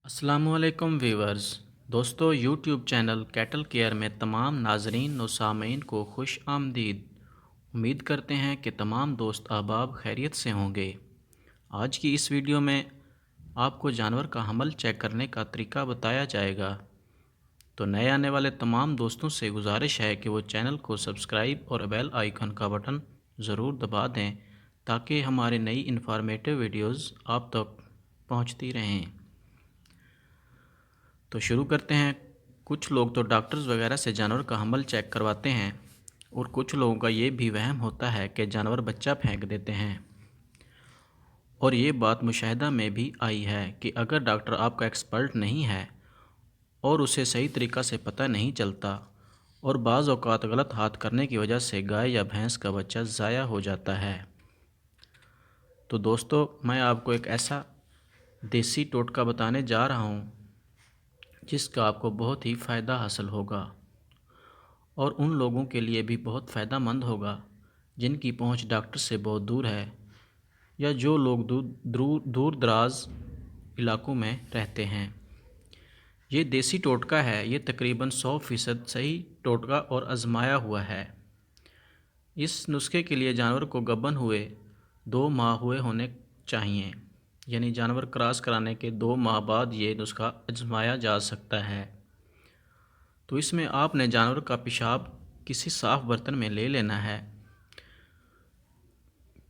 السلام علیکم ویورز دوستو یوٹیوب چینل کیٹل کیئر میں تمام ناظرین و سامعین کو خوش آمدید۔ امید کرتے ہیں کہ تمام دوست احباب خیریت سے ہوں گے۔ آج کی اس ویڈیو میں آپ کو جانور کا حمل چیک کرنے کا طریقہ بتایا جائے گا۔ تو نئے آنے والے تمام دوستوں سے گزارش ہے کہ وہ چینل کو سبسکرائب اور بیل آئیکن کا بٹن ضرور دبا دیں تاکہ ہمارے نئی انفارمیٹیو ویڈیوز آپ تک پہنچتی رہیں۔ تو شروع کرتے ہیں۔ کچھ لوگ تو ڈاکٹرز وغیرہ سے جانور کا حمل چیک کرواتے ہیں اور کچھ لوگوں کا یہ بھی وہم ہوتا ہے کہ جانور بچہ پھینک دیتے ہیں، اور یہ بات مشاہدہ میں بھی آئی ہے کہ اگر ڈاکٹر آپ کا ایکسپرٹ نہیں ہے اور اسے صحیح طریقہ سے پتہ نہیں چلتا اور بعض اوقات غلط ہاتھ کرنے کی وجہ سے گائے یا بھینس کا بچہ ضائع ہو جاتا ہے۔ تو دوستو میں آپ کو ایک ایسا دیسی ٹوٹکا بتانے جا رہا ہوں جس کا آپ کو بہت ہی فائدہ حاصل ہوگا اور ان لوگوں کے لیے بھی بہت فائدہ مند ہوگا جن کی پہنچ ڈاکٹر سے بہت دور ہے یا جو لوگ دور دراز علاقوں میں رہتے ہیں۔ یہ دیسی ٹوٹکا ہے، یہ تقریباً 100% صحیح ٹوٹکا اور آزمایا ہوا ہے۔ اس نسخے کے لیے جانور کو گبن ہوئے 2 ماہ ہوئے ہونے چاہئیں، یعنی جانور کراس کرانے کے 2 ماہ بعد یہ نسخہ آزمایا جا سکتا ہے۔ تو اس میں آپ نے جانور کا پیشاب کسی صاف برتن میں لے لینا ہے،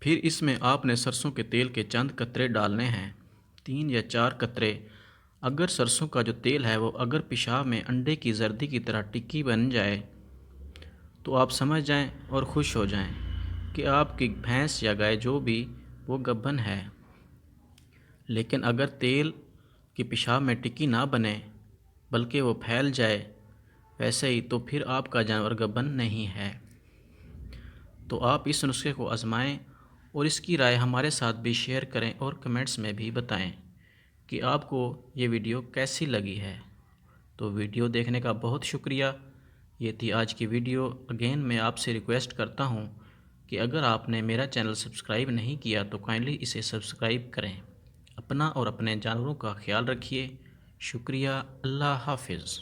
پھر اس میں آپ نے سرسوں کے تیل کے چند قطرے ڈالنے ہیں، 3 یا 4 قطرے۔ اگر سرسوں کا جو تیل ہے وہ اگر پیشاب میں انڈے کی زردی کی طرح ٹکی بن جائے تو آپ سمجھ جائیں اور خوش ہو جائیں کہ آپ کی بھینس یا گائے جو بھی وہ گبن ہے۔ لیکن اگر تیل کی پیشاب میں ٹکی نہ بنے بلکہ وہ پھیل جائے ویسے ہی، تو پھر آپ کا جانور گبن نہیں ہے۔ تو آپ اس نسخے کو آزمائیں اور اس کی رائے ہمارے ساتھ بھی شیئر کریں اور کمنٹس میں بھی بتائیں کہ آپ کو یہ ویڈیو کیسی لگی ہے۔ تو ویڈیو دیکھنے کا بہت شکریہ۔ یہ تھی آج کی ویڈیو۔ اگین میں آپ سے ریکویسٹ کرتا ہوں کہ اگر آپ نے میرا چینل سبسکرائب نہیں کیا تو کائنڈلی اسے سبسکرائب کریں۔ اپنا اور اپنے جانوروں کا خیال رکھیے۔ شکریہ۔ اللہ حافظ۔